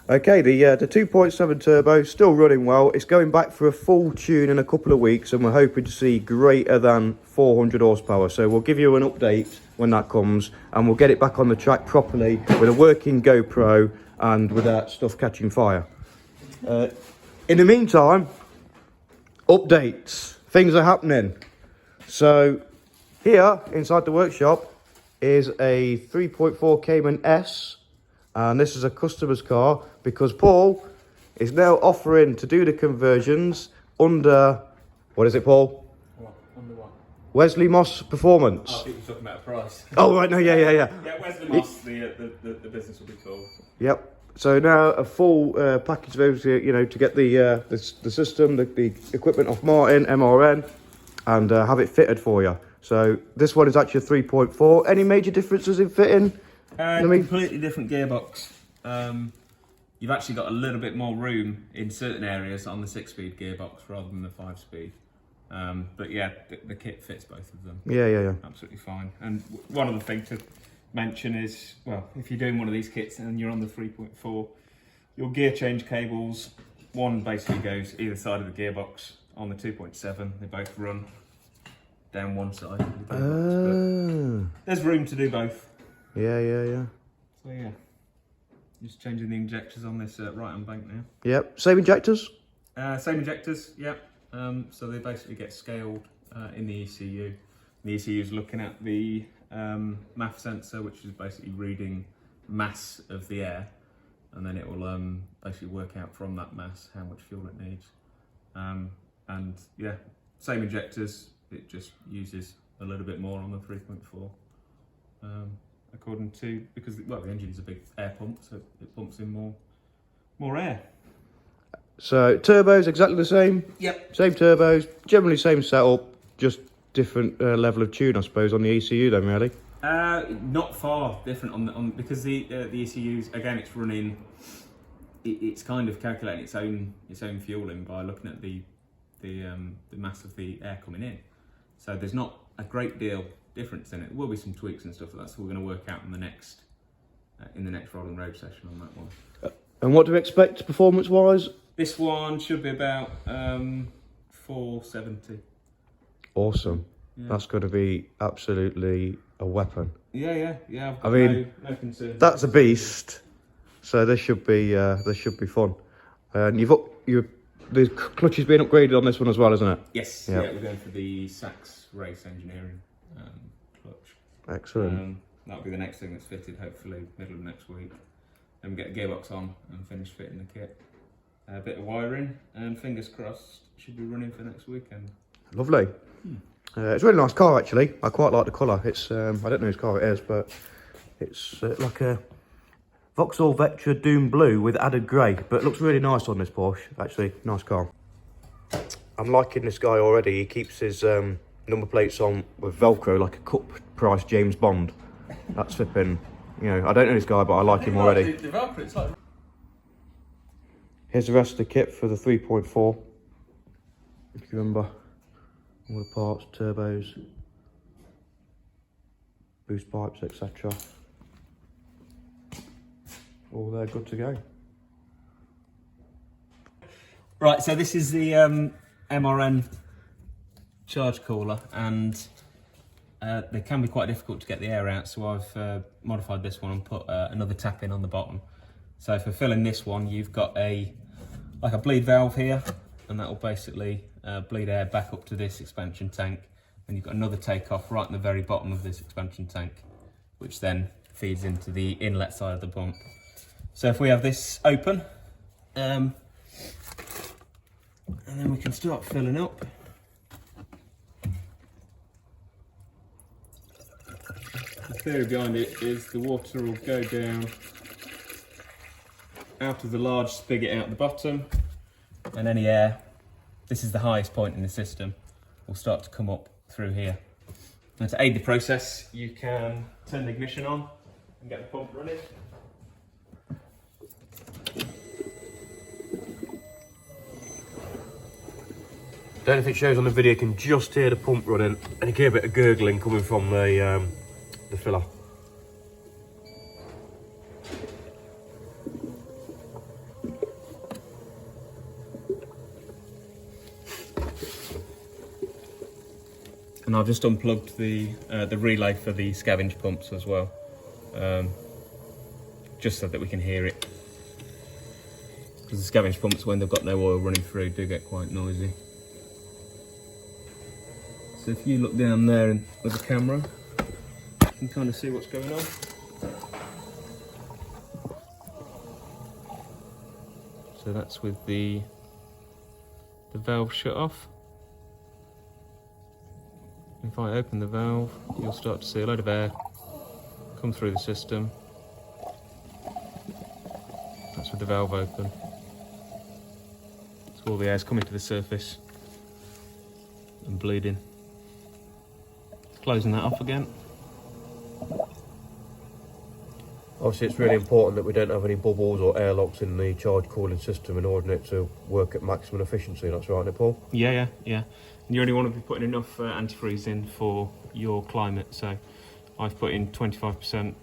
Okay, the 2.7 turbo still running well. It's going back for a full tune in a couple of weeks, and we're hoping to see greater than 400 horsepower. So we'll give you an update when that comes, and we'll get it back on the track properly with a working GoPro and without stuff catching fire. In the meantime, updates. Things are happening. So here inside the workshop is a 3.4 Cayman S. And this is a customer's car because Paul is now offering to do the conversions under, what is it, Paul? What? Under what? Wesley Moss Performance. Oh, I think you're talking about a price. Oh, right, no, yeah. Yeah, Wesley Moss, the business will be called. Yep. So now a full package of everything, you know, to get the system, the equipment off Martin, MRN, and have it fitted for you. So this one is actually a 3.4. Any major differences in fitting? Completely different gearbox. You've actually got a little bit more room in certain areas on the 6-speed gearbox rather than the 5-speed. But yeah, the kit fits both of them. Yeah. Absolutely fine. And one other thing to mention is, well, if you're doing one of these kits and you're on the 3.4, your gear change cables, one basically goes either side of the gearbox. On the 2.7, they both run down one side of the gearbox. There's room to do both. Yeah. So yeah, just changing the injectors on this right-hand bank now. Yep. Same injectors? Same injectors, yep. So they basically get scaled in the ECU. The ECU is looking at the MAF sensor, which is basically reading mass of the air, and then it will basically work out from that mass how much fuel it needs. And yeah, same injectors, it just uses a little bit more on the 3.4. According to, because the engine is a big air pump, so it pumps in more air. So turbos exactly the same? Yep. Same turbos, generally same setup, just different level of tune, I suppose, on the ECU then, really? Not far different on because the ECUs, again, it's running, it's kind of calculating its own fueling by looking at the mass of the air coming in. So there's not a great deal difference in it. There will be some tweaks and stuff like that, so we're going to work out in the next rolling road session on that one. And what do we expect performance-wise? This one should be about 470. Awesome. Yeah. That's going to be absolutely a weapon. Yeah. I've got I mean, no concerns. That's a beast. So this should be fun. And the clutch has been upgraded on this one as well, isn't it? Yes. Yep. Yeah, we're going for the Sachs Race Engineering clutch. Excellent. That'll be the next thing that's fitted, hopefully middle of next week. Then we get the gearbox on and finish fitting the kit. A bit of wiring, and fingers crossed, should be running for next weekend. Lovely. It's a really nice car, actually. I quite like the colour. It's I don't know whose car it is, but it's like a Vauxhall Vectra Doom Blue with added grey, but it looks really nice on this Porsche. Actually, nice car. I'm liking this guy already. He keeps his number plates on with Velcro like a cup price James Bond. That's flipping, you know, I don't know this guy, but I like him already. The Velcro, it's like... Here's the rest of the kit for the 3.4. If you remember, all the parts, turbos, boost pipes, etc. All there, good to go. Right, so this is the MRN charge cooler, and they can be quite difficult to get the air out, so I've modified this one and put another tap in on the bottom. So for filling this one, you've got like a bleed valve here, and that will basically bleed air back up to this expansion tank, and you've got another takeoff right in the very bottom of this expansion tank, which then feeds into the inlet side of the pump. So if we have this open, and then we can start filling up. The theory behind it is the water will go down out of the large spigot out the bottom, and any air, this is the highest point in the system, will start to come up through here. And to aid the process, you can turn the ignition on and get the pump running. Don't know if it shows on the video, you can just hear the pump running, and you hear a bit of gurgling coming from the filler. And I've just unplugged the relay for the scavenge pumps as well, just so that we can hear it. Because the scavenge pumps, when they've got no oil running through, do get quite noisy. So if you look down there with the camera, you can kind of see what's going on. So that's with the valve shut off. If I open the valve, you'll start to see a load of air come through the system. That's with the valve open. So all the air's coming to the surface and bleeding. Closing that off again. Obviously it's really important that we don't have any bubbles or airlocks in the charge cooling system in order for it to work at maximum efficiency. That's right, isn't it, Paul? Yeah. And you only want to be putting enough antifreeze in for your climate. So I've put in 25%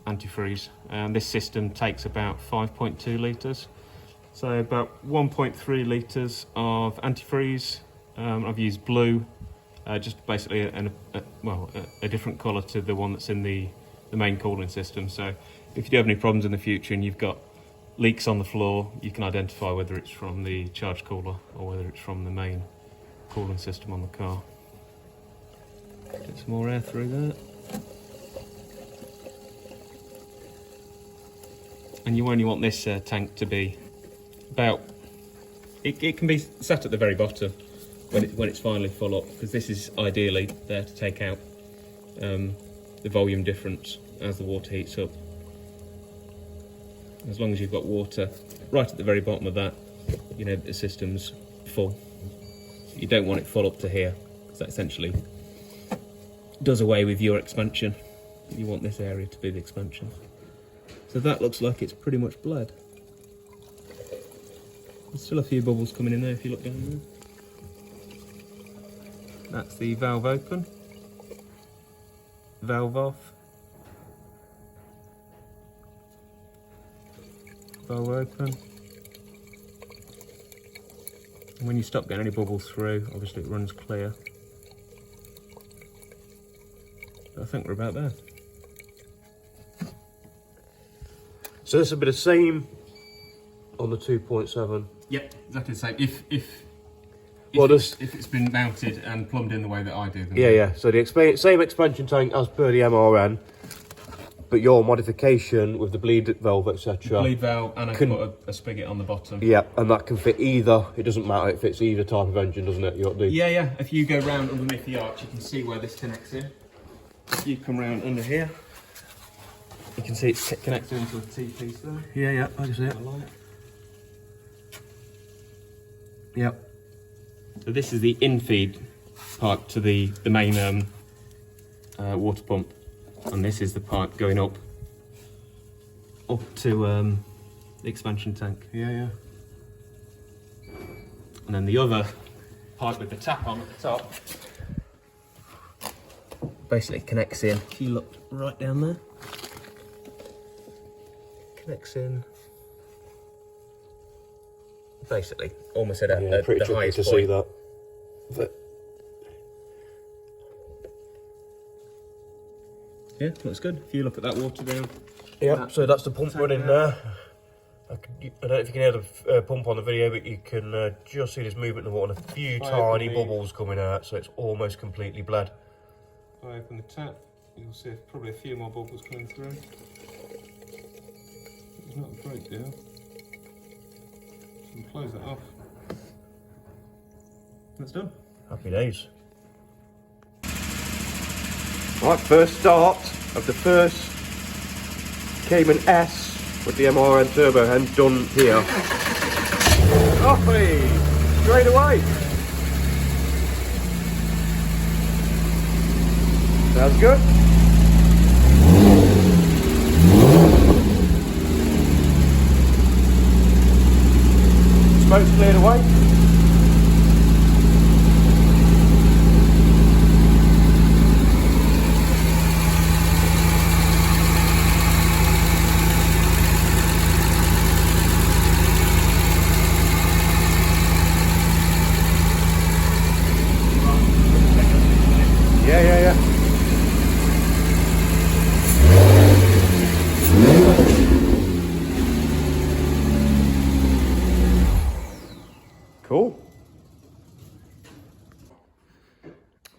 antifreeze. And this system takes about 5.2 litres. So about 1.3 litres of antifreeze. I've used blue, just basically a different colour to the one that's in the main cooling system. So if you do have any problems in the future and you've got leaks on the floor, you can identify whether it's from the charge cooler or whether it's from the main cooling system on the car. Get some more air through there. And you only want this tank to be about, it can be sat at the very bottom when it's finally full up, because this is ideally there to take out the volume difference as the water heats up. As long as you've got water right at the very bottom of that, you know the system's full. You don't want it full up to here, because that essentially does away with your expansion. You want this area to be the expansion. So that looks like it's pretty much bled. There's still a few bubbles coming in there if you look down there. That's the valve open, valve off, valve open. And when you stop getting any bubbles through, obviously it runs clear. But I think we're about there. So this will be the same on the 2.7. Yep, exactly the same. If it's been mounted and plumbed in the way that I do them. Yeah. So the same expansion tank as per the MRN, but your modification with the bleed valve, etc. Bleed valve, and I can put a spigot on the bottom. Yeah, and that can fit either. It doesn't matter. It fits either type of engine, doesn't it? Yeah. If you go round underneath the arch, you can see where this connects in. If you come round under here, you can see it's connected into a T-piece there. Yeah, I can see it. Yep. So this is the in-feed pipe to the main water pump, and this is the pipe going up to the expansion tank. Yeah. And then the other pipe with the tap on at the top basically connects in. If you look right down there, connects in. Basically, almost at Pretty the tricky highest to point. see that. Yeah, looks good. If you look at that water down. Yeah, so that's the pump running there. I don't know if you can hear the pump on the video, but you can just see this movement in the water and a few tiny bubbles coming out, so it's almost completely bled. If I open the tap, you'll see probably a few more bubbles coming through. It's not a great deal. So we'll close that off. That's done. Happy days. Right, first start of the first Cayman S with the MRN turbo hand done here. Offy! Straight away! Sounds good. Smoke's cleared away.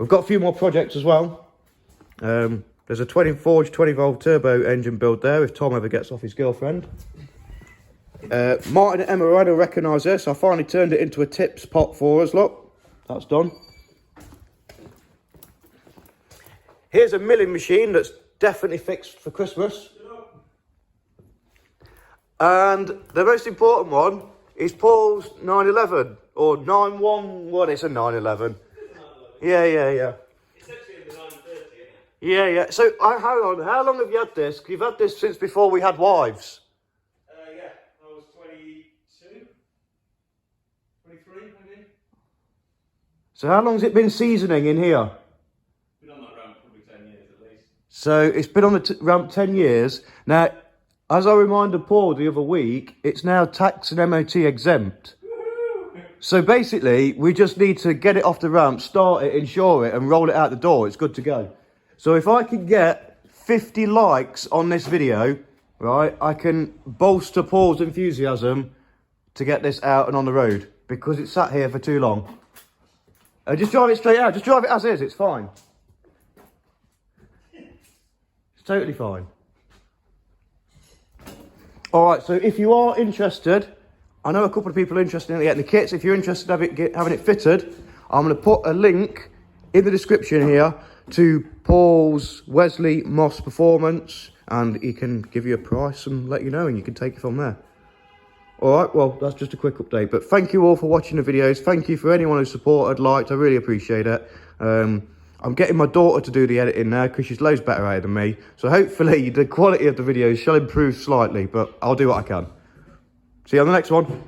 got a few more projects as well. There's a 20 forged 20 volt turbo engine build there if Tom ever gets off his girlfriend. Martin and Emma will recognise this. I finally turned it into a tips pot for us, look. That's done. Here's a milling machine that's definitely fixed for Christmas. And the most important one is Paul's 911 or 91. What? It's a 911. Yeah. It's actually in the 930, isn't it? Yeah. So how long have you had this? You've had this since before we had wives. Yeah, I was 22, 23, maybe. So how long's it been seasoning in here? Been on that ramp probably 10 years at least. So it's been on the ramp 10 years. Now, as I reminded Paul the other week, it's now tax and MOT exempt. So basically, we just need to get it off the ramp, start it, insure it, and roll it out the door. It's good to go. So if I can get 50 likes on this video, right, I can bolster Paul's enthusiasm to get this out and on the road, because it's sat here for too long. Just drive it straight out. Just drive it as is. It's fine. It's totally fine. All right, so if you are interested, I know a couple of people are interested in getting the kits. If you're interested in having it fitted, I'm going to put a link in the description here to Paul's Wesley Moss Performance, and he can give you a price and let you know, and you can take it from there. All right, well, that's just a quick update. But thank you all for watching the videos. Thank you for anyone who supported, liked. I really appreciate it. I'm getting my daughter to do the editing now because she's loads better at it than me. So hopefully the quality of the videos shall improve slightly, but I'll do what I can. See you on the next one.